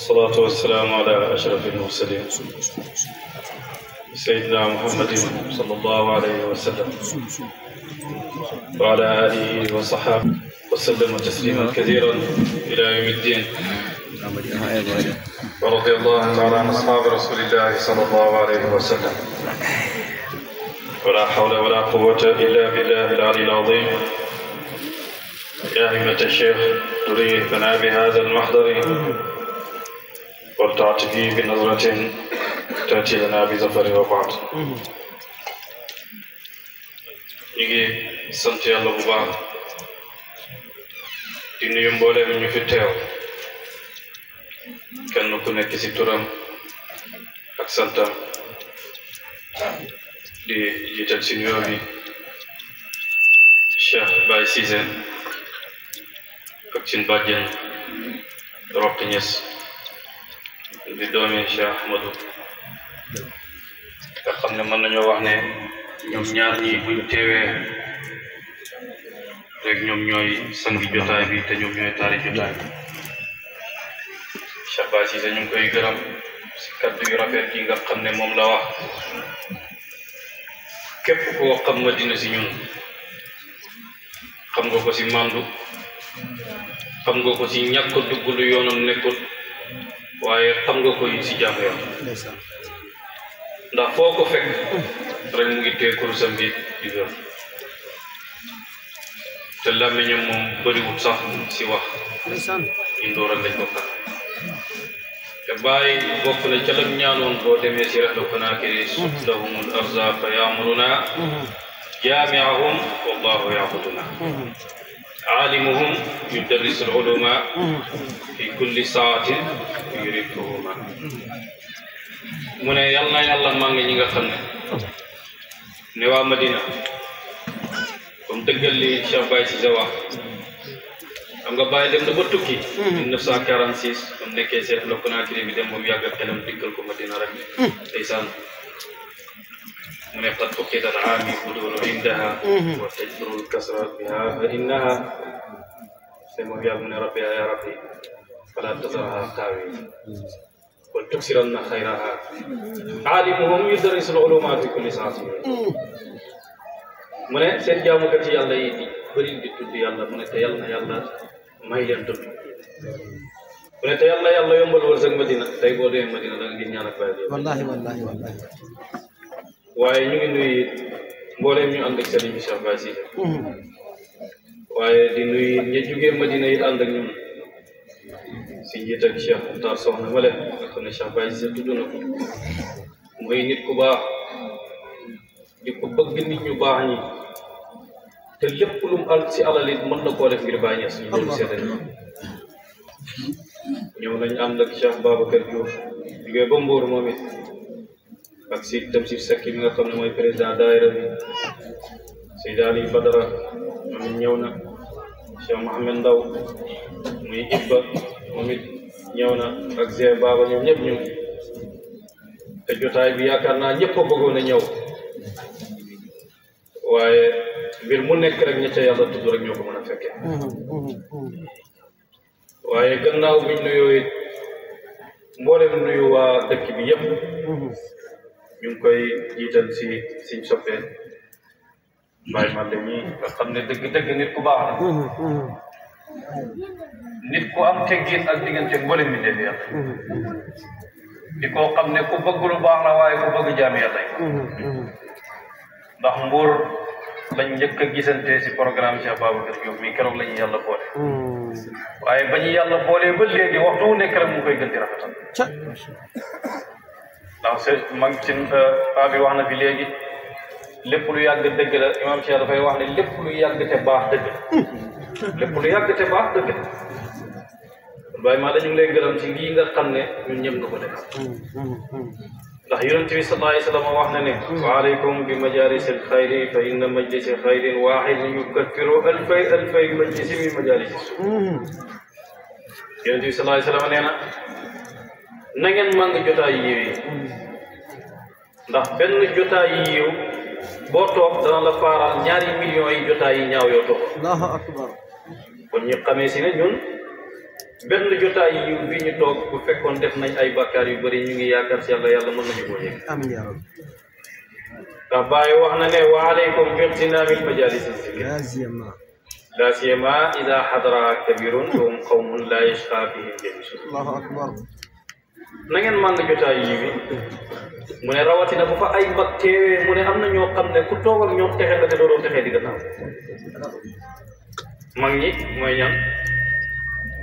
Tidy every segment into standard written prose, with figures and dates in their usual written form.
والصلاة والسلام على أشرف المرسلين سيدنا محمد صلى الله عليه وسلم وعلى آله وصحبه وسلم تسليما كثيرا إلى يوم الدين. ورضي الله تعالى عن أصحاب رسول الله صلى الله عليه وسلم. ولا حول ولا قوة إلا بالله العلي العظيم. يا همة الشيخ تريدنا بهذا المحضر ولتعتقي بنظرة تأتي لنا بظفر وبعد. نيجي سنتي الله ببعض di nuyu mboolem ñu fi teew kenn ku nekk ci turam ak santam di jiital ci nuyoo bi Cheikh Baye Cissé ak ci bàjjen Roqi Ñas di doomi Cheikh Ahmadou nga xam ne mën nañoo wax ne ñoom ñaar ñi buñ teewee rek ñoom ñooy sangi jotaay bi te ñoom ñooy taari jotaay bi. Cheikh Baye Cissé ñu ngi koy gërëm si kaddu yu rafet yi nga xam ne moom la wax képp koo xam Madina si ñun xam nga ko si mandu xam nga ko si ñàkk dugg lu yoonam nekkul waaye xam nga ko yi si jàmm yoon ndax foo ko fekk rek mu ngi tee kurusam bi di gërëm te làmmiñam moom bëriwut sax si wax ñu ndóoral lañ ko xam te bàyyi bokk na ca lam ñaanoon boo demee si rexlu Konaakiri sublahumul arzaqa yaamuruna jaamiahum wallahu yaabuduna aalimuhum yudarrisul uluma fi kulli saatin yuriduhuma mu ne yal na yàlla maa ngi ñi nga xam ne waa Madina comme dëggal li Cheikh Baye Cissé wax xam nga Baye dem na ba tukki 1946 comme nekkee seet la Konaakiri bi dem moom yàgg ak xelam dikkal ko Madina rek ndeysaan mu ne qad uqidat aami buduru indaha wa tajburul kasra biha fa innaha te moom yàgg mu ne rabbi ya rabbi fala tazarha taawi wal tuksiranna xayraha aalimuhum yudarrisul uluma fi kulli saatin mu ne seen jaamukat yi yàlla yi di bëri di tudd yàlla mu ne te yàlla na yàlla may leen tudd mu ne te yàlla yàlla yombal wërsëg Madina tey boo demee Madina da nga gis ñaan ak bàyyi wallahi waaye ñu ngi nuyu mbooleem ñu ànd ak sëriñ bi Cheikh Baye Cissé waaye di nuyu ña jugee Madina yi ànd ak ñun si njiit ak Cheikh Moutar Soxna ma leen nga xam ne Cheikh Baye Cissé tudd na ko mooy nit ku baax di ko bëgg nit ñu baax ñi te lépp lu mu al si alal it mën na koo def ngir Baye Niass ñu loolu seetlu ñëw nañ ànd ak Cheikh Babacar Diouf liggéey ba Mbour moom it ak si Tamsir Seck mi nga xam ne mooy président daayira bi Seydi Ali Badara moom it ñëw na Cheikh Mohamed Ndaw muy Ibba moom it ñëw na ak Zé Baba ñoom ñëpp ñu te jotaay bi yaakaar naa ñëpp a bëggoon a ñëw waaye mbir mu nekk rek ña ca yàlla tudd rek ñoo ko mën a fekkee waaye gannaaw biñ nuyoo it mboolem nuyu waa dëkk bi yëpp ñu ngi koy jiital si siñ soppee Baye Mande ñi nga xam ne dëgg-dëgg nit ku baax la nit ku am teggin ak diggante mboolem bi def yàlla di koo xam ne ku bëgg lu baax la waaye ku bëgg jaam yàlla yi ndax Mbour lañ njëkk a gisante si programme Cheikh Babacar Diop mi keroog la ñu yàlla boole waaye ba ñu yàlla boolee ba léegi waxtu wu nekk rek mu koy gën di rafetal ndax mag ci paa bi wax na fi léegi lépp lu yàgg dëgg la imam Cheikh dafay wax ne lépp lu yàgg te baax dëgg lépp lu yàgg te baax dëgg waaye maa dañu ngi lay gërëm ci lii nga xam ne ñun ñëpp nga ko def ndax yonent bi sallallahu alayhi wa sallam wax na ne wa alaykum bi majalisil xayri fa inna majlisa xayrin waaxidin yukaffiru alfay majlisi min majalisi yonent bi sallallahu alayhi wa sallam nee na ngeen màng jotaay yiw yi ndax benn jotaay yi yiw boo toog dana la faaral ñaari millions yi jotaay yi ñaaw yoo toog Allahu akbar kon ñu xamee si ne ñun benn jotaay yu bi ñu toog bu fekkoon def nañ ay bakkaar yu bëri ñu ngi yaakaar si yàlla yàlla mën nañu koo yëg amiin yaa rabbi ndax Baay wax na ne wa alaykum bi ightinamil majalis la siyama ida hadara kabirun wa hum qawmun la yashqa bihim jalisun allahu akbar na ngeen màng jotaay yi bi mu ne rawatina bu fa ay mag teewee mu ne am na ñoo xam ne ku toog ak ñoom texe nga te doodoo texee di gannaaw mag ñi mooy ñan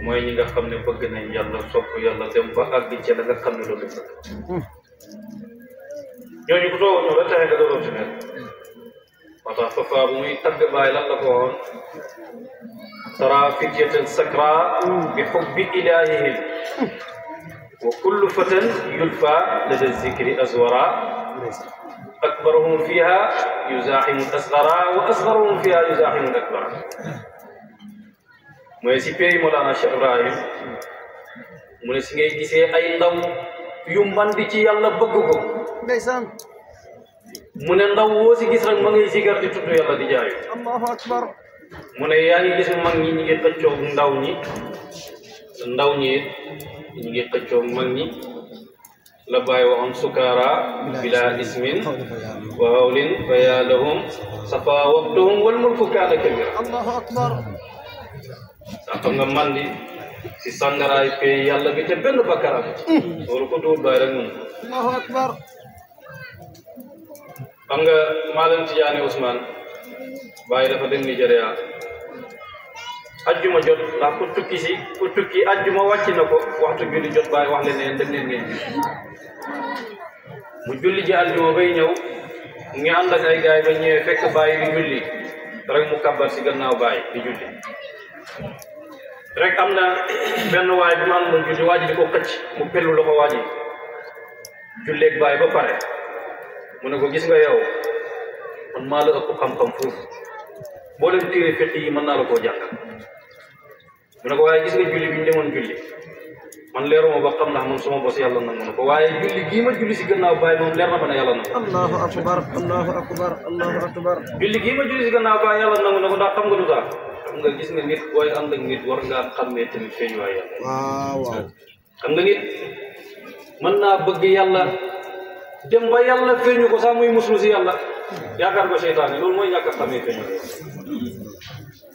mooy ñi nga xam ne bëgg nañ yàlla sopp yàlla dem ba àgg ci la nga xam ne loolu bëgg ñooñu ku toog ak ñoom la texe nga doodoo texe moo tax Fafa bu muy tagg Baay lan la ko waxoon tara fityatan sakra bi hubbi ilahihim wa kullu fatan yulfa lada zikri azwara akbaruhum fiha yuzahimu asghara wa asgharuhum fiha yuzahimu akbara mooy si pays Mawlana Cheikh Ibrahim mu ne si ngay gisee ay ndaw yu mandi ci yàlla bëgg ko ndeysaan mu ne ndaw woo si gis rek ma ngay sigar di tudd yàlla di jaayu allahu akbar mu ne yaa ngi gis mag ñi ñi ngi xëccoog ndaw ñi ñi ngi xëccoog mag ñi la Baay waxoon sukaara bila ismin wa hawlin fa yaa lahum safa waqtuhum wal mulku kaana kabira allahu akbar sax xam nga mandi si sàngaraay pay yàlla bi te benn bakkar am loolu ko duul Baay rek mun allahu akbar xam nga Maalam Tijaani Ousmane Baay dafa dem Nigeria ajjuma jot ndax ku tukki ajjuma wàcc na ko waxtu julli jot Baay wax leen ne dem leen ngeen mu julli ji aljuma bay ñëw mu ngi ànd ak ay gaay ba ñëwee fekk Baay di julli rek mu kabbar si gannaaw Baay di julli rek am na benn waay bu ma àndoon julli waa ji di ko xëcc mu pellu la ko waa ji julleeg Baay ba pare mu ne ko gis nga yow man maa la ëpp xam-xam foofu boo leen téere fiq yi mën naa la koo jàngal mu ne ko waaye gis nga julli bi ñu demoon julli man leeruma ba xam ndax man suma bos yàlla nangu na ko waaye julli gii ma julli si gannaaw Baay moom leer na ma ne yàlla nangu allahu akbar allahu akbar allahu akbar julli gii ma julli si gannaaw Baay yàlla nangu na ko ndax xam nga lu tax xam nga gis nga nit booy ànd ak nit war ngaa xàmmee tamit feeñ waay yàlla waaw waaw xam nga nit mën naa bëgg yàlla dem ba yàlla feeñu ko sax muy muslu si yàlla yaakaar ko seytaane loolu mooy ñàkk a xamee feeñu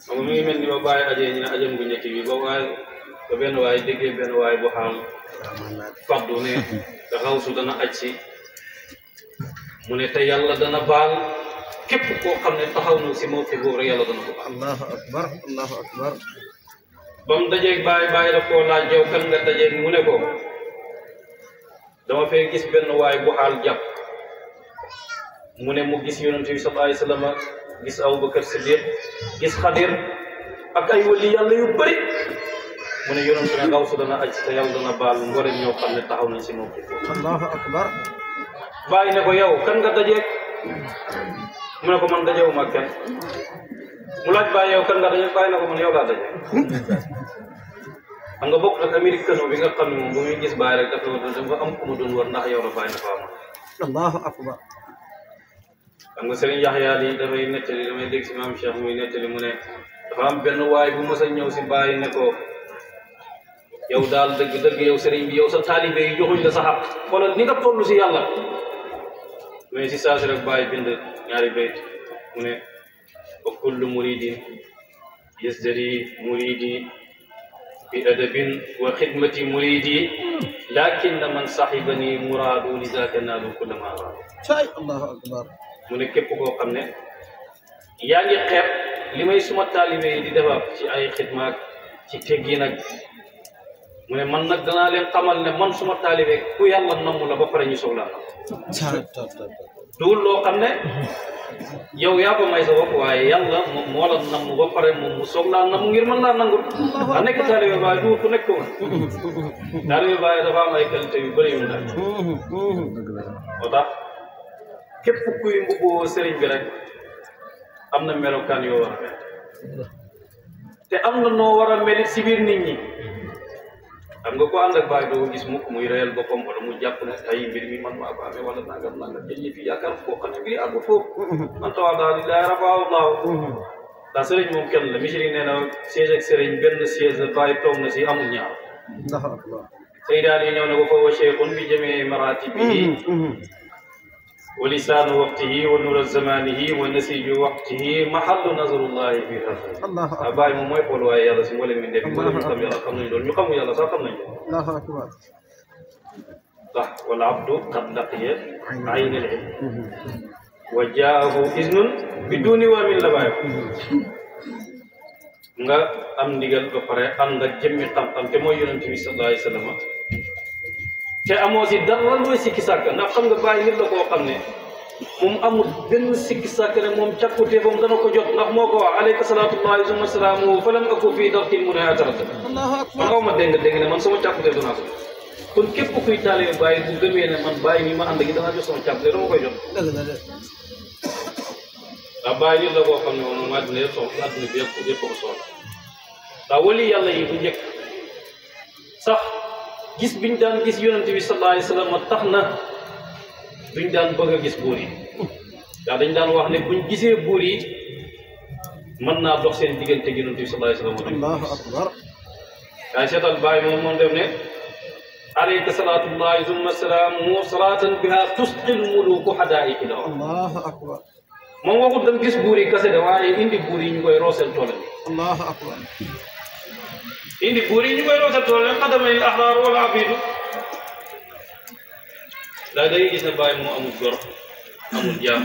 xam nga mi ngi mel ni ba Baay ajee ñu ne ajam bu njëkk bi ba benn waay déggee benn waay bu xaal faddu ne da xawsu dana aj si mu ne te yàlla dana baal képp koo xam ne taxaw na si moo fi boobu rek yàlla dana ko baal allahu akbar allahu akbar ba mu dajeeg Baay daf koo laaj yow kan nga dajeeg mu ne ko dama fee gis benn waay bu xaal jàpp mu ne mu gis yonent bi sallallahu alayhi wa sallam gis Abubakar Siddiq gis Xadir ak ay wali yàlla yu bëri mu ne yonent ne ndaw su dana aj te yàlla dana baal ngore ñoo xam ne taxaw nañ si moom allahu akbar Baay ne ko yow kan nga dajeeg mu ne ko man dajeewuma ak kenn mu laaj Baay yow kan nga dajeeg Baay ne ko man yow laa dajeeg xam nga bokk nag américain bi nga xam ne moom bu muy gis Baay rek dafa am ku mu doon war ndax yow la Baay dafa am allahu akbar xam nga Serigne Yaxya lii damay nettali damay dégg si maam Cheikh muy nettali mu ne dafa am benn waay bu mës a ñëw si Baay ne ko yow daal dëgg yow Serigne bi yow sa taalibe yi joxuñ la sa xaq xoolal ni nga toll si yàlla mais si saa si rek Baay bind ñaari bayt mu ne wa kullu muridin yasdari muridi bi adabin wa xidmati muridi lakin man sahibani muraadu li zaaka naalu kulla ma araadu allahu akbar mu ne képp koo xam ne yaa ngi xeeb li may suma taalibe yi di defar ci ay xidmaak ci teggi nag mu ne man nag danaa leen xamal ne man suma taalibe ku yàlla namm la ba pare ñu soxlaa nam duul loo xam ne yow yaa ko may sa bopp waaye yàlla moom moo la namm ba pare moom mu soxlaa namm ngir mën laa nangul a nekk taalibe Baay duul ku nekk ko taalibe Baay dafa am ay qualité yu bëri yu ndax moo tax képp kuy mbubboo sëriñ bi rek am na melokaan yoo war a mel te am na noo war a mel si biir nit ñi xam nga ko ànd ak Baay doo gis mukk muy réyal boppam wala mu jàpp ne ay mbir mi man maa ko amee wala nangam jël ñi fi yaakaar koo xam ne mbiri àggu foofu man tawaada lillaahi rafa'ahu llaahu ndax sëriñ moom kenn la misiri nee na siège ak sëriñ benn siège bàyyi toog na si amul ñaar Allahu akbar say daal yi ñëw ne ko fa wa cheikhun bi jamii maratibihi wa lisaanu waqtihi wa nuura zamanihi wa nasiju waqtihi mahallu nazarullahi fi xalqi Allahu akbar bàyyi moom mooy xool waaye yàlla si mboolem mi ndef mboolem ñu xam yàlla xam nañu loolu ñu xamul yàlla sax xam nañu Allahu akbar ndax wal abdu qad laqiya ayna al ilm wa jaahu iznun biduni wa min la bàyyi nga am ndigal ba pare ànd ak jëmmi xam-xam te mooy yonent bi sallallahu alayhi wa sallam te amoo si dara looy sikki sàkk ndax xam nga bàyyi nit la koo xam ne moom amul benn sikki sàkk ne moom càkkutéefam dana ko jot ndax moo ko wax alayka salaatullahi summa salaamuhu falam aku fii dartil mu ne atarata Allahu akbar man xaw ma dégg ne man sama càkkutéef danaa ko kon képp kuy taalibe bàyyi bu gëmee ne man bàyyi mi ma ànd gi danaa jot sama càkkutéef dama koy jot dëgg la de ndax bàyyi nit la koo xam ne moom àddina yëpp soxla àddina bi yëpp ko soxla ndax wali yàlla yi bu njëkk sax gis biñ daan gis yonent bi sallallahu alayhi wa sallam tax na duñ daan bëgg a gis buur yi ndax dañ daan wax ne buñ gisee buur yi mën naa dox seen diggante yonent bi sallallahu alayhi wa sallam Allahu akbar waaye seetal bàyyi moom def ne alayka salaatullahi summa salaamuhu salaatan biha tusqil muluku hadaa'iki la wax Allahu akbar moom waxut dem gis buur yi kase de waaye indi buur yi ñu koy rooseel tool Allahu akbar indi buur yi ñu koy rooseel tool xadamay ahraar wala abidu daa da ngay gis ne bàyyi moo amul gor amul jaam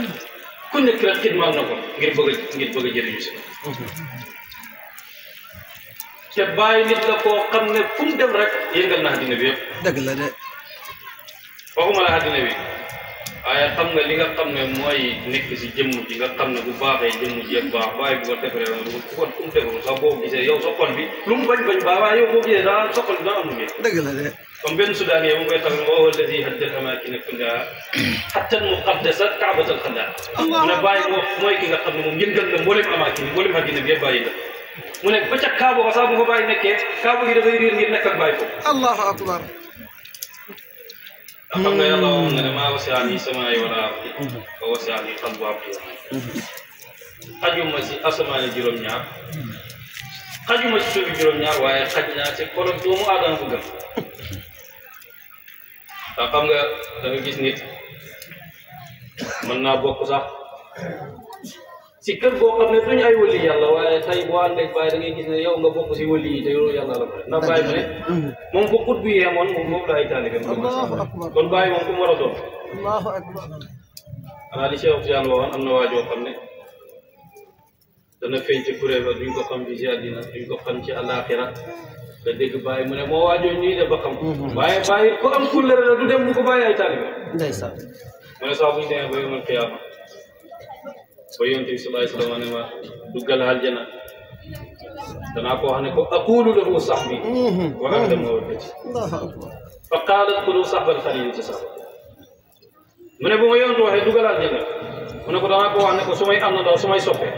ku nekk rek xidmaal na ko ngir bëgg a jëriñu si te bàyyi nit la koo xam ne fu mu dem rek yëngal na àddina bi yëpp dëgg la de waxuma la àddina bi waaye xam nga li nga xam ne mooy nekk si jëmm ji nga xam ne bu baaxee jëmm ji ak baax bàyyi bu ko defaree bu ko defarul sax boo gisee yow sa xol bi lu mu bañ baax waaye yow boo gisee daa sa xol bi daa am lu ngeen dëgg la de comme benn Soudan yi mu koy tax wa huwa alladi hadda al-amaakina kullahaa hatta al-muqaddasa Kaabata al-Xalaa mu ne bàyyi mooy ki nga xam ne moom yëngal na mboolem amaakin mboolem àddina bi yëpp bàyyi nga mu ne ba ca Kaaba ba sax bu ko bàyyi nekkee Kaaba gi dafay riir ngir nekk ak bàyyi ko Allahu akbar xam nga yàlla wax nga ne maa wasi'anii samaa'i wal ardi wa wasi'anii qalbu abdi xajuma si asamaani juróom-ñaar xajuma si suufi juróom-ñaar waaye xaj naa si xolom doomu aadama bu gëm ndax xam nga da nga gis nit mën naa bokk sax si kër boo xam ne duñu ay wëli yàlla waaye tey boo ànd ak bàyyi da ngay gis ne yow nga bokk si wëli yi te yow yàlla la ko ndax bàyyi mu ne moom bu xut bi yemoon moom la ay taalibe kon bàyyi moom ku mu war a doon Allahu akbar xanaa li Cheikh Tidiane waxoon am na waajoo xam ne dana feeñ ci kuréel ba duñ ko xam bi si àddina duñ ko xam ci àllaaxira nga dégg bàyyi mu ne moo waajoo ñuy def ba xam waaye bàyyi ku am kullere la du dem bu ko bàyyi ay taalibe ndeysaan mu ne sax buñu demee ba yomal qiyaama ba yonent bi sallallahu alayhi wa sallam ne ma duggal aljana danaa ko wax ne ko aqulu lahu sahbi wa anta mawaddati Allahu akbar fa qaalat qulu sahbal xalil ci sax mu ne bu ma yonent waxee duggal aljana mu ne ko danaa ko wax ne ko su may am na daw su may soppee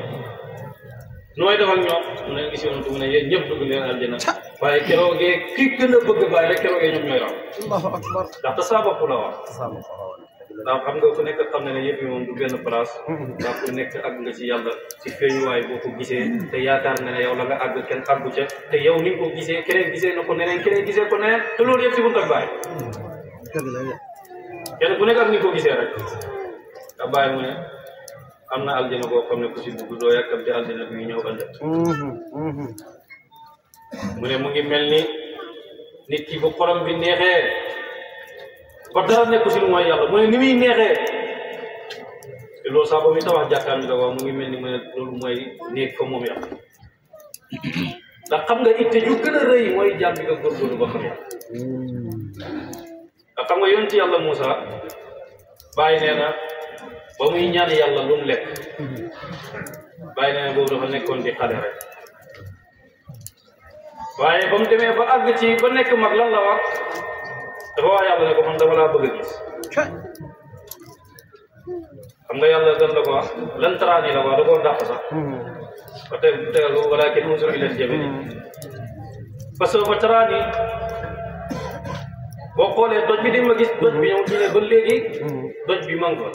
nu may defal ñoom mu ne gis yonent mu ne yéen ñëpp dugg leen aljana waaye keroogee ki gën a bëgg bàyyi rek keroogee ñoom ñooy raw Allahu akbar ndax te saa bopp la wax ndax xam nga ku nekk xam ne ne yëpp yi moom du benn place ndax ku nekk àgg nga ci yàlla ci feeñuwaay boo ko gisee te yaakaar nga ne yow la nga àgg kenn àggu ca te yow ni nga ko gisee keneen gisee na ko neneen keneen gisee ko neneen te loolu yëpp si buntu ak bàyyi dëgg la de kenn ku nekk ak ni ko gisee rek nga bàyyi mu ne am na aljana boo xam ne ku si dugg doo yàkkamte aljana bi ñëw ëllëg mu ne mu ngi mel ni nit ki bu xorom bi neexee ba dara nekku si lu mooy yàlla mu ne ni muy neexee te loolu sax ba muy tabax jàkkaam bi la wax mu ngi mel ni mu ne loolu mooy néeg fa moom yàlla ndax xam nga itte ju gën a rëy mooy jàmm bi nga góorgóorlu ba xam yàlla ndax xam nga yonent yàlla Moussa bàyyi nee na ba muy ñaan yàlla lu mu lekk bàyyi nee na boobu dafa nekkoon di xale rek waaye ba mu demee ba àgg ci ba nekk mag lan la wax dafa wax yàlla ne ko man dama laa bëgg a gis xam nga yàlla dan la ko wax lan taraani la wax da koo dàq sax ba tey tegal ko walaakin unzur ilal jabali parce que ba taraani boo xoolee doj bi di ma gis doj bi ñëw ci ne ba léegi doj bi man ko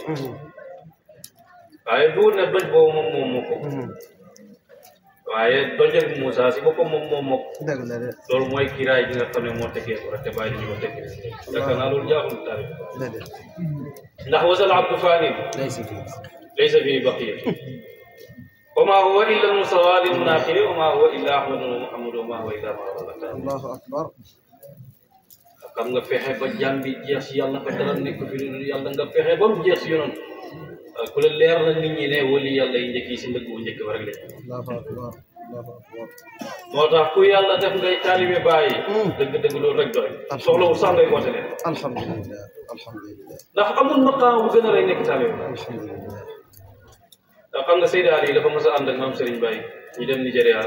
waaye duur ne doj boobu moom moo ko waaye dojal Moussa si boppam moom mokk dëgg la de loolu mooy kiraay bi nga xam ne moo teggee ko rek te bàyyi ñu ko teggee yaakaar naa loolu jaaxul taarif déedéet ndax wasal abdu fanin laysa fii baqiya wa maa huwa illa al-musawa lil munaqiri wa maa huwa illa ahmadu wa muhammadu wa maa huwa illa ma walata allahu akbar xam nga fexe ba jàmm bi jeex si yàlla ba dara nekk fi lu yàlla nga fexe ba mu jeex si yonoon ku la leer na nit ñi ne wali yàlla yi njëkk yi si mbëgg bu njëkk ba rek la allahu akbar allahu akbar moo tax ku yàlla def ngay taalibe bàyyi dëgg-dëgg loolu rek doy soxlawul sax ngay woote leen alhamdulillah alhamdulillah ndax amul maqaam bu gën a rey nekk taalibe alhamdulillah ndax xam nga Seydi Ali dafa mos a ànd ak maam Serigne Baye ñu dem Nigéria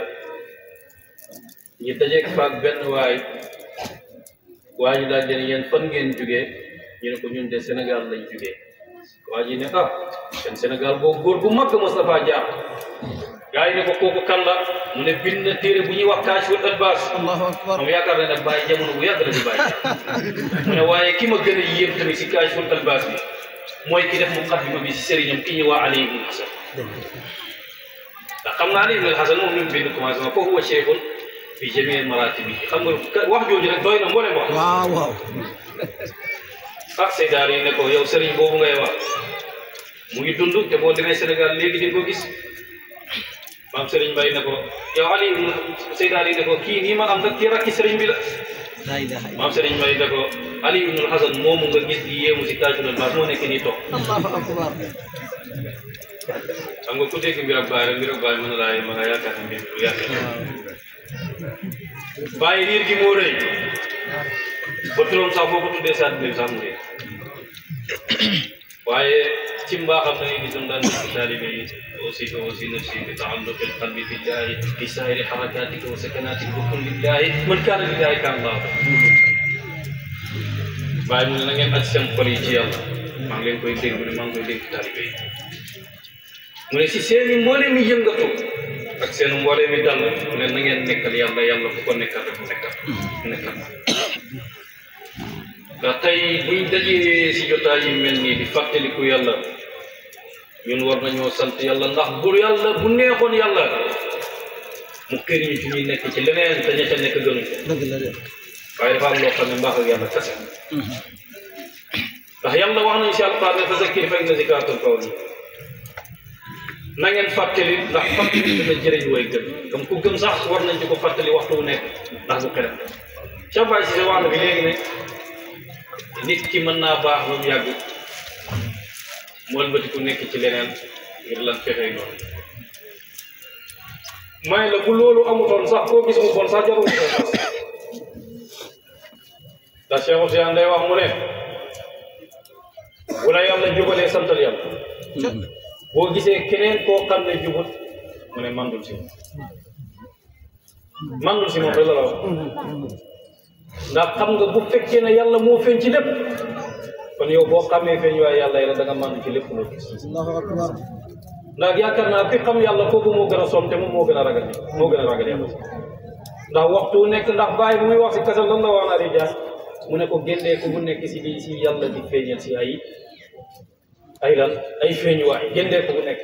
ñu dajeeg faak benn waay ñu daal leen yéen fan ngeen jugee ñu ne ko ñun de Sénégal lañ jugee waa ji ne seen Sénégal boobu góor bu mag mos na faa jaar gaa yi ne ko kooku kan la mu ne bind na téere bu ñuy wax Kaashiful Albaas allahu akbar moom yaakaar na nag Baye jamono bu yàgg la di Baye mu ne waaye ki ma gën a yéem tamit si Kaashiful Albaas bi mooy ki def muqaddima bi si sëriñam ki ñuy waa Ali ibn Hasan ndax xam nga Ali ibn Hasan moom ñu bind commencement foofu wa cheikhun fi jamii maratibi xam nga wax jooju rek doy na mboolem wax waaw waaw Seydi Ali ne ko yow sëriñ boobu ngay wax mu ngi dund te boo demee Sénégal léegi di nga ko gis maam Sëriñ Mbay ne ko yow Ali Seydi Ali ne ko kii nii ma am nag kii rakki sëriñ bi la maam Sëriñ Mbay ne ko Ali ibn Hasan moomu nga gis di yéemu si Kaashiful Albaas moo nekk nii toog allahu akbar xam nga ku dégg mbir ak Baay rek mbir ak Baay mën na laa ma nga yaakaar ne mbir lu yàgg Baay riir gi moo rëy ba turam sax boo ko tuddee saat bi sax mu rëy waaye ci mbaaxam da ngay gisoon daan nekk taalibe yi aussi nafsi bi taalluq al qalbi billahi fi saa'iri harakatika wa sakanatika wa kun lillahi man kaana lillahi kaana Allah Baay mu ne na ngeen aj seen xol yi ci yàlla maa ngi leen koy dégg ne maa ngi koy dégg taalibe yi mu ne si seeni mboolee mi yëngatu ak seen mboolee mi dal mu ne na ngeen nekkal yàlla yàlla ku ko nekkal rek nekkal ndax tey buñ dajee si jotaay yi mel nii di fàttaliku yàlla ñun war nañoo sant yàlla ndax bu neexoon yàlla mu kër ñu ci ñuy nekk ci leneen te ña ca nekk gënuñ ko dëgg la de waaye dafa am loo xam ne mbaax ak yàlla kese ndax yàlla wax nañu si alquran ne fa zakkir fa inna zikraa tanfa'ul mu'miniin na ngeen fàttali ndax fàttali dina jëriñ way gëm comme ku gëm sax war nañ ci ko fàttali waxtu wu nekk ndax bu xelam Cheikh Baye Cissé wax na fi léegi ne nit ki mën naa baax ba mu yàgg mu ëlbati ku nekk ci leneen ngir lan fexee noonu may la bu loolu amutoon sax koo gis mu bon sax jarul ko sax ndax Cheikh Ousmane day wax mu ne bu la yàlla jubalee santal yàlla boo gisee keneen koo xam ne jubut mu ne mandul si moom rek la wax ndax xam nga bu fekkee ne yàlla moo feeñ ci lépp kon yow boo xamee feeñ waaye yàlla yi la da nga mandu ci lépp loo gis allahu akbar ndax yaakaar naa ki xam yàlla kooku moo gën a sonn te moom moo gën a ragal yàlla ndax waxtu nekk ndax bàyyi bu muy wax si kasal lan la wax naa di jaar mu ne ko génnee ko bu nekk si li si yàlla di feeñal si ay feeñuwaay génnee ko bu nekk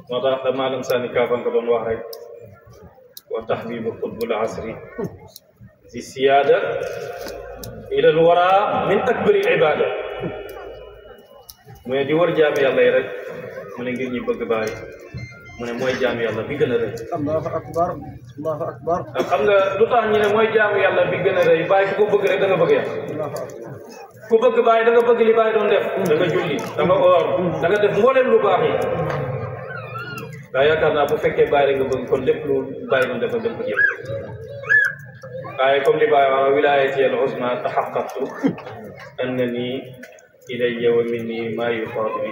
moo tax damaa dem sànni kaafan ko doon wax rek wa tahbibu qutbul asri si siyaada ila al wara min akbari al ibada mu ne di war jaami yàlla yi rek mu ne ngir ñi bëgg bàyyi mu ne mooy jaami yàlla bi gën a rëy allahu akbar allahu akbar xam nga lu tax ñu ne mooy jaami yàlla bi gën a rëy bàyyi ku ko bëgg rek da nga bëgg yàlla allahu akbar ku bëgg bàyyi da nga bëgg li bàyyi doon def da nga julli da nga oor da nga def mbooleem lu baax yi waaye yaakaar naa bu fekkee bàyyi rek nga bëgg kon lépp lu bàyyi doon def nga dem ko jël waaye comme li bàyyi wax wilaayati al uzma tahaqqaqtu annani ilayya wa minni maa yufaadu bi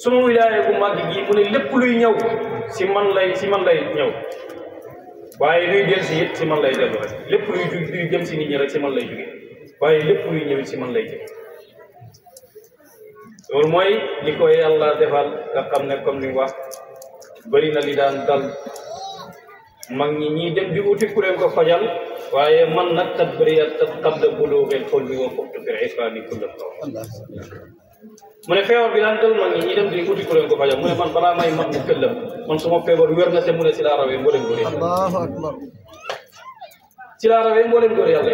suma wilaaya bu màgg gi mu ne lépp luy ñëw si man lay ñëw waaye luy del si it si man lay dellu rek lépp luy jëm si nit ñi rek si man lay jóge waaye lépp luy ñëw si man lay jóge loolu mooy li ko yàlla defal nga xam ne comme ni wax bëri na li daan dal mag ñi ñii dem di uti ku leen ko fajal waaye man nag kat bëri ya kat qabla buluughil hulmi wa fuqtu fil irfaani kulla mu ne feebar bi daan dal ma ñi dem di uti ku leen ko fajal mu ne man balaa may mat mu këllam man suma feebar wér na te mu ne si laa rawee mboolem góor yàlla Allahu akbar. si laa rawee mboolem góor yàlla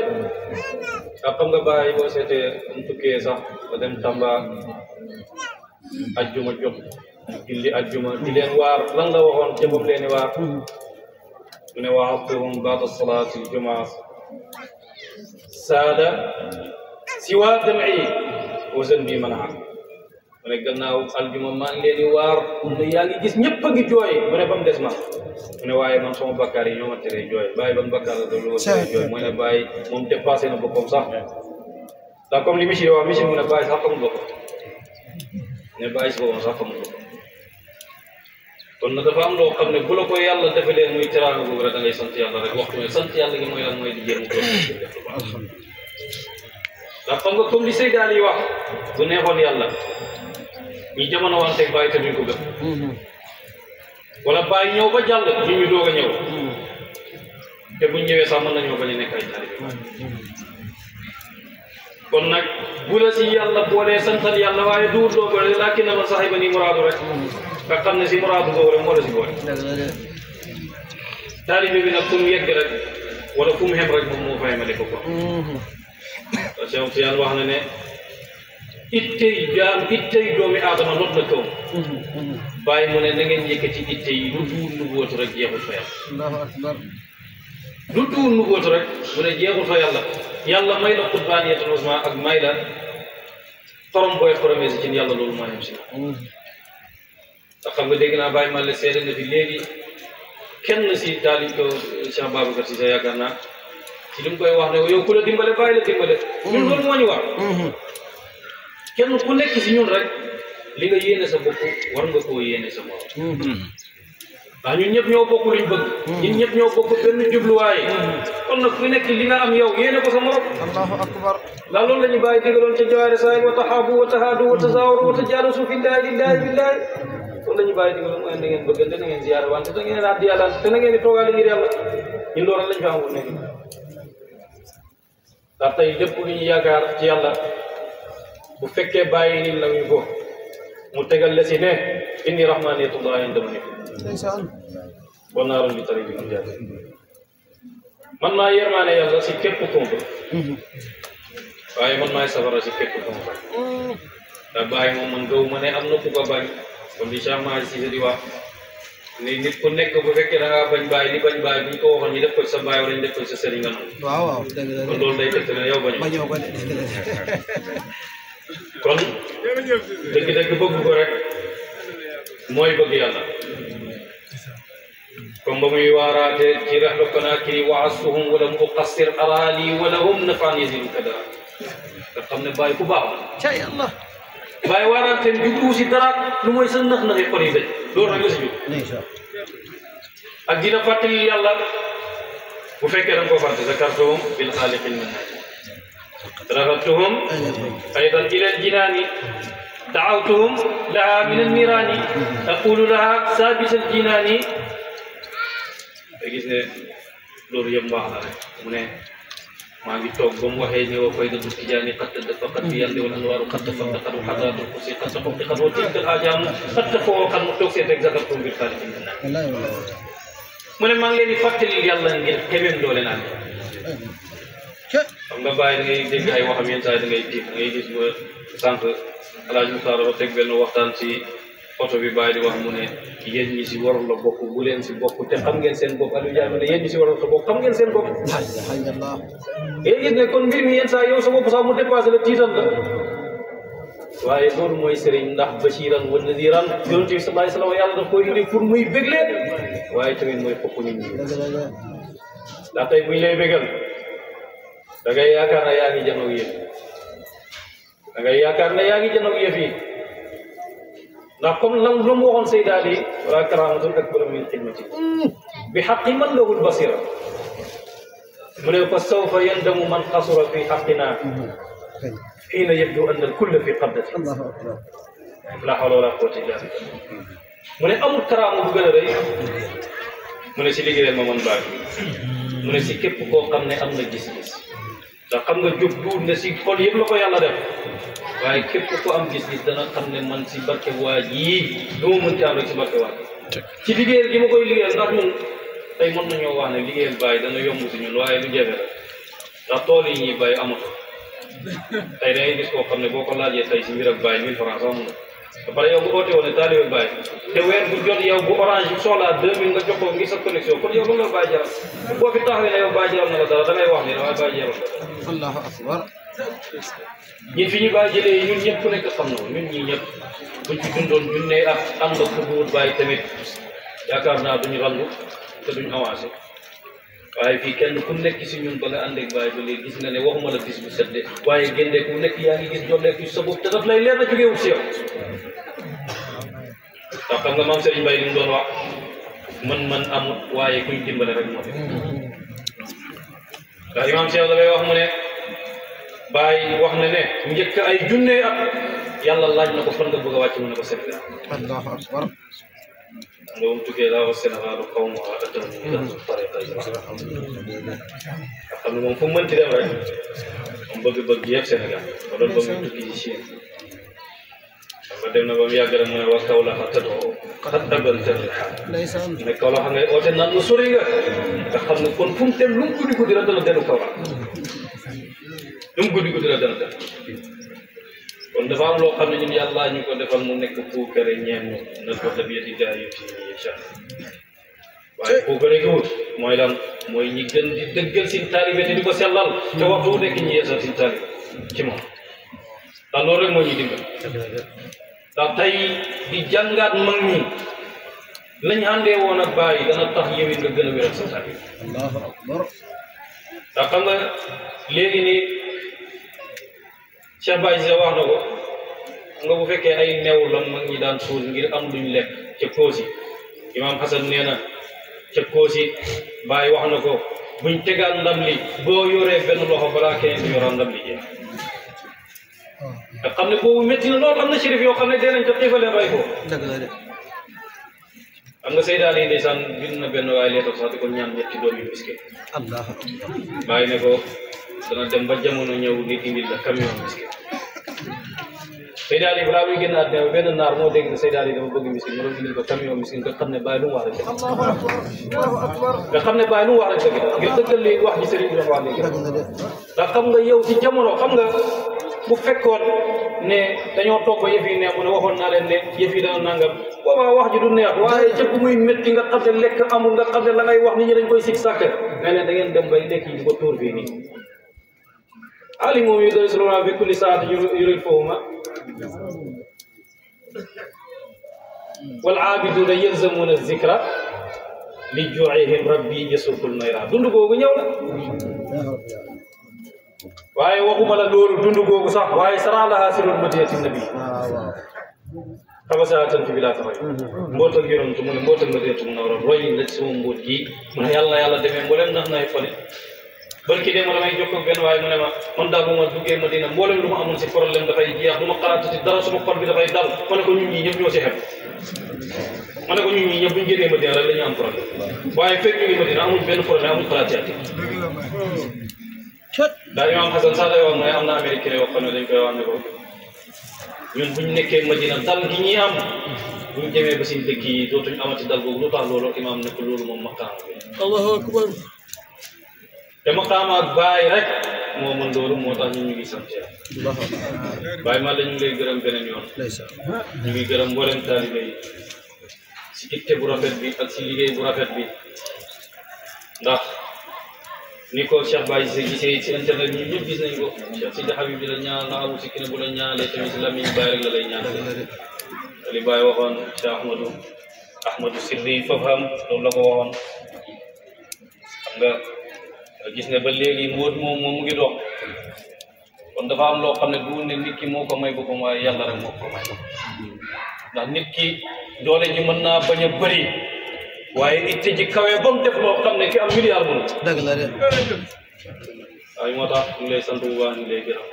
ak xam nga bàyyi boo seetee mu tukkee sax ba dem Tamba ajjuma jot julli ajjuma di leen waar lan la waxoon jëmbam leen waar mu ne wa'adtuhum ba'da salaati al-jumaa saada siwaa dam'i wa zanbi man'a mu ne gannaaw aljuma maa ngi leen di waar ne yaa ngi gis ñëpp a ngi jooy mu ne ba mu des ma mu ne waaye man sama bakkaar yi ñoo ma teree jooy bàyyi ban bakkaar la doon teree jooy mu ne bàyyi moom dépassé na boppam sax ndax comme li Michel wax Michel mu ne bàyyi sax xamul boppam ne bàyyi si boppam sax xamul boppam kon nag dafa am loo xam ne bu la ko yàlla defalee muy teraanga boobu rek da ngay sant yàlla rek waxtu ne sant yàlla gi mooy lan mooy di jéem ko def lu baax ndax xam nga comme li Seydi Ali wax bu neexoon yàlla ñi jamono wanteeg bàyyi te duñ ko gëm wala bàyyi ñëw ba jàll ñu ñu doog a ñëw te buñ ñëwee sax mën nañoo bañ a nekk ay taalibe kon nag bu la si yàlla boolee santal yàlla waaye duur doo boole laakin na man saxiba ni muraadu rek nga xam ne si muraadu boobu rek moo la si boole taalibe bi nag fu mu yegg rek wala fu mu xem rek moom moo fa yemale ko quoi Cheikh Tidiane wax na ne ittey doomi aadama not na kaw bàyyi mu ne na ngeen yëkkati itte yi lu tuur nu bootu rek jeexul fa yàlla Allahu akbar. lu tuur nu bootu rek mu ne jeexul fa yàlla yàlla may la qurbaaniyatul uzma ak may la xorom booy xoromee si cin yàlla loolu moo yem si ndax xam nga dégg naa bàyyi man la seede na fi léegi kenn si daal ko Cheikh Babacar si sa yaakaar naa ci li mu koy wax ne yow ku la dimbale bàyyi la dimbale ñun loolu moo ñu war kenn ku nekk si ñun rek li nga yéene sa bopp war nga koo yéene sa morom ndax ñun ñëpp ñoo bokk luñ bëgg ñun ñëpp ñoo bokk benn jubluwaay kon nag ku nekk li nga am yow yéene ko sa morom Allahu akbar. ndax loolu la ñu bàyyi digaloon ca jawaare saay wa taxaabu wa tahaadu wa tazaawaru wa tajaalasu fillahi lillahi billahi loolu la ñu bàyyi digaloon mooy na ngeen bëggante na ngeen ziyaare wante da ngeen addi yàlla te na ngeen di toogaale ngir yàlla ñun loolu lañ fa amul nekk ndax tey lépp lu ñu yaakaar ci yàlla bu fekkee bàyyi nit la ñu ko mu tegal la si ne inni rahmaniyatullahi indama ni Ndeysaan. bon naa ron bi tari bi mu jaar man maa yermaane yàlla si képp kumpa waaye man maay safara si képp kumpa ndax bàyyi moom man gaw ma ne am na ku ko bañ kon di Cheikh Mahi Cissé di wax ni nit ku nekk bu fekkee da ngaa bañ bàyyi li bañ bàyyi bu ñu ko waxoon ñu def ko ci sa bàyyi wala ñu def ko ci sa sëriñ nga noonu waaw waaw dëgg la kon loolu day tëgg ne yow bañoo bañoo ko de dëgg la. kon dëgg-dëgg bëgg ko rek mooy bëgg yàlla comme ba muy waaraate ci rexlu Konaakiri waasuhum walam uqassir araali walahum nafaan yazidu kadara nga xam ne bàyyi ku baax la Cay Allah. bàyyi waaraate jublu si dara lu mooy sa nax-naxi xol yi dañ loolu rek la si jub Ndeysaan. ak dina fàttali yàlla bu fekkee da nga koo fàtte zakartuhum bil xaaliqil minnaaj raxabtuhum aydan ila al jinaani daawtuhum laha min al miraani aqulu laha saabit al jinaani te gis ne loolu yëpp mbaax la rek mu ne maa ngi toog ba mu waxee ne wa faydatu tijaani qad tadafaqat bi yandi wal anwaaru qad tafaddaqat wa xadratul kursi qad taxaqqaqat wa tilka al ajaamu qad tafawwaqat mu toog seet rek zakartuhum bil xaaliqil minnaaj Wallaay wallaay. mu ne maa ngi leen di fàttali yàlla ngir xemem doole naan Cay. xam nga bàyyi da ngay dégg ay waxam yenn saa yi da ngay tiit da ngay gis ba sànq Alaaji Muxtaar ba teg benn waxtaan ci oto bi bàyyi di wax mu ne yéen ñi si warul la bokk bu leen si bokk te xam ngeen seen bopp Aliou Ndiaye mu ne yéen ñi si warul la bokk xam ngeen seen bopp. La ilaha illallah. yéen gis ne kon mbir mi yenn saa yow sa bopp sax mu dépassé la tiital la waaye loolu mooy sëriñ ndax bashiran wa nadiran yonent bi sallallahu alayhi wa sallam yàlla daf koy indi pour muy bégle waaye tamit mooy fokk nit ñi Dëgg la. ndax tey buñ lay bégal da ngay yaakaar ne yaa ngi janoog yëf da ngay yaakaar ne yaa ngi janoog yëf yi ndax comme lan lu mu waxoon Seydi Ali wala karaamatun akbaru min xidmati bi xaqi man lahul basira mu ne fa sawfa yandamu man xasura fi xaqina xiina yabdu anna alkulla fi qabdati Allahu akbar. la hawla wala quwwata illa billah mu ne amul karaama bu gën a rëy mu ne si liggéeyal ma man baag mu ne si képp koo xam ne am na gis-gis ndax xam nga jóg duut ne si xol yëpp la ko yàlla def waaye képp ko am gis-gis dana xam ne man si barke waa ji du ma mën ci am rek si barke waa ji ci liggéeyal gi ma koy liggéeyal ndax ñun tey mën nañoo wax ne liggéeyal bàyyi dana yomb si ñun waaye lu jafe la ndax tool yi ñuy bàyyi amatu tey da ngay gis koo xam ne boo ko laajee tey si mbir ak bàyyi 1000 francs amul ba pare yow bu oote woon ne taalibe bàyyi te weer bu jot yow bu orange bi soxlaa 2000 nga jox ko ngir sa connexion kon yow loolu la bàyyi jaral boo fi taxawee ne yow bàyyi jaral na la dara da ngay wax ni damay bàyyi jaral Allahu akbar. ñun fi ñu bàyyi jëlee ñun ñëpp ku nekk xam na ko ñun ñii ñëpp buñ fi dundoon junne ak ànd ak ku wut bàyyi tamit yaakaar naa duñu randu te duñu avancé waaye fii kenn ku nekk si ñun ba nga ànd ak bàyyi ba léegi gis nga ne waxuma la bis bu sedde waaye génne ku nekk yaa ngi gis jolleeku sa bopp te daf lay leer na jógeewul si yow ndax xam nga maam Serigne Mbaye li mu doon wax man amut waaye kuy dimbale rek moo fi ndax imaam Cheikh dafay wax mu ne Baye wax na ne njëkk ay junne at yàlla laaj na ko fan nga bëgg a wàcc mu ne ko Sénégal Allahu akbar. nga mu tukkee daa ko Sénégal xaw ma atam tariqa yi nga xam ne moom fu mu mënti dem rek moom bëgg-bëgg yëpp Sénégal ba doon ba mu tukki ci Chine xam nga dem na ba mu yàgg rek mu ne wax kaw la xa tëddoo xat dagal tëdd Ndeysaan. ne kaw la xam ngay oote naan lu sori nga xam ne kon fu mu dem lu mu guddi guddi la dana dellu kaw la lu mu guddi guddi la dana dellu kon dafa am loo xam ne ñun yàlla ñu ko defal mu nekk puukare ñeen ñu na ko dabiyati gaa yi ci incha waaye puukare gi wut mooy lan mooy ñi gën di dëggal sin taalibe te di ko sellal te waxtu wu nekk ñi yeesal sin taalibe ci moom ndax loolu rek moo ñuy dimbal ndax tey di jàngaat mag ñi lañ àndee woon ak bàyyi dana tax yow it nga gën a wéral sa taalibe Allahu akbar. ndax xam nga léegi nii Cheikh Baye Cissé wax na ko nga bu fekkee ay new la mag ñi daan suul ngir am luñ lekk ca Koosi Imam Hassan nee na ca Koosi Baye wax na ko buñ tegaat ndam li boo yoree benn loxo balaa keneen di yoral ndam li jeex te xam ne boobu métti na loolu am na shérif yoo xam ne dee nañ ca xiifalee rey ko Dëgg la de. xam nga Seydaan yi ndeysaan bind na benn waaye leetal sax di ko ñaan ñetti doom yu miskin Allahu akbar. Baye ne ko dana dem ba jamono ñëw di indil la camion miskin Seydaan yi balaa muy génn àddina benn naar moo dégg ne Seydaan yi dafa bëgg miskin mu doon indil ko camion miskin nga xam ne Baye lu mu wax rek dëgg nga xam ne Baye lu mu wax rek dëgg ngir dëggal li wax ji sëriñ bi dafa wax léegi Dëgg la de. ndax xam nga yow ci jamono xam nga bu fekkoon ne dañoo toog ba yëf yi neex mu ne waxoon naa leen ne yëf yi dana nangam boobaa wax ji du neex waaye jëpp muy métti nga xam ne lekk amul nga xam ne la ngay wax nit ñi dañ koy sig sàkk nga ne da ngeen dem bay lekk yi di ko tuur fii nii ali moom yu doy solo bi kulli saati yurid fahuma wal aabiduna yalzamuna zikra li juuihim rabbi yasukul mayra dund googu ñëw na waaye waxuma la loolu dund googu sax waaye sara laha sirul madinati nabi waaw. xabasaatan fi bilaa taxay mbootal yonantu mu ne mbootal madinatu munawwara roy la ci sama mbóot gi mu ne yàlla demee mboolem ndax nay fone barki de ma damay jokkoo benn waaye mu ne ma man daal bu ma duggee Madina mboolem lu ma amoon si problème dafay jeex du ma xalaatati dara suma xol bi dafay dal ma ne ko ñun ñii ñëpp ñoo si xem ma ne ko ñun ñii ñëpp bu ñu génnee Madina rek la ñu am problème waaye fekk ñu ngi Madina amuñ benn problème amuñ xalaat ci àddina daal Imam Hassan sax day wax ne am na américain yoo xam ne dañ koy wax ne ko ñun bu ñu nekkee Madina dal gi ñuy am bu ñu demee ba suñu dëkk yi dootuñ amati dal boobu lu tax loolu imaam ne ko loolu moom maqaama bi Allahu akbar. te maqaama ak Baay rek moo mën loolu moo tax ñun ñu ngi sant Yàlla Baay maa la ñu ngi lay gërëm beneen yoon Ndeysaan. ñu ngi gërëm mboolem taalibe yi si itte bu rafet bi ak si liggéey bu rafet bi ndax ni ko Cheikh Baye Cissé gisee ci internet ñi ñëpp gis nañ ko Cheikh Sidi Habib bi la ñaan na amu si ki ne bu la ñaanee tamit si lamiñ Baye rek la lay ñaan li Baye waxoon Cheikh Ahmadou Sirri fafham loolu la ko waxoon xam nga gis ne ba léegi mbóot moom mu ngi dox kon dafa am loo xam ne du ne nit ki moo ko may boppam waaye yàlla rek moo ko may ndax nit ki doole ji mën naa bañ a bëri waaye itte ji kawe ba mu def loo xam ne ki am milliard mënu Dëgg la de. waaye moo tax ñu ngi lay sant bu baax ñu ngi lay gërëm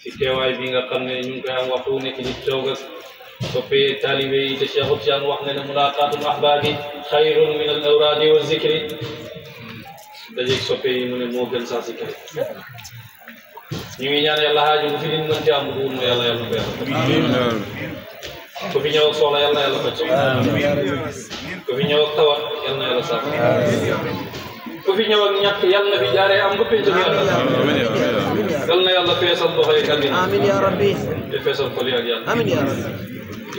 si teewaay bi nga xam ne ñu ngi koy am waxtu nekk di toog ak soppee taalibe yi te Cheikh Tidiane wax ne ne mulaqaatul ahbaabi xayrun min al awraadi wa zikri dajeeg soppe yi mu ne moo gën saa si kër ñu ngi ñaan yàlla xaaju bu fi nit mën ci am bu ma yàlla yàlla ko yàlla ku fi ñëw ak soxla yàlla yàlla faj ku fi ñëw ak tawat yàlla na yàlla sax ku fi ñëw ak ñàkk yàlla na fi jaaree am nga pénc yàlla yàlla na yàlla feesal doxo yi ak amiin yaa rabbi te feesal xol yi ak yàlla amiin yaa rabbi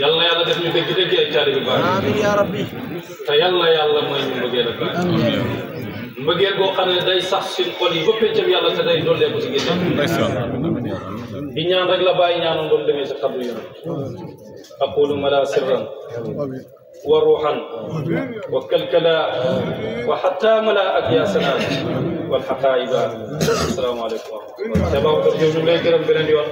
yàlla na yàlla def ñu dëgg ay caari bi baax amiin yaa rabbi te yàlla mooy ñu mbëggeel ak baax mbëggeel boo xam ne day sax suñ xol yi ba péncam yàlla te day dolleeku si génne di ñaan rek la bàyyi ñaanoon doon demee si xabru yi aqulu ma la sirran wa ruuxan wa kalkala wa xatta mala ak yaa sanaan wal xaqaayiba asalaamaaleykum wa rahmatulah. Babacar Diop ñu ngi lay gërëm beneen yoon.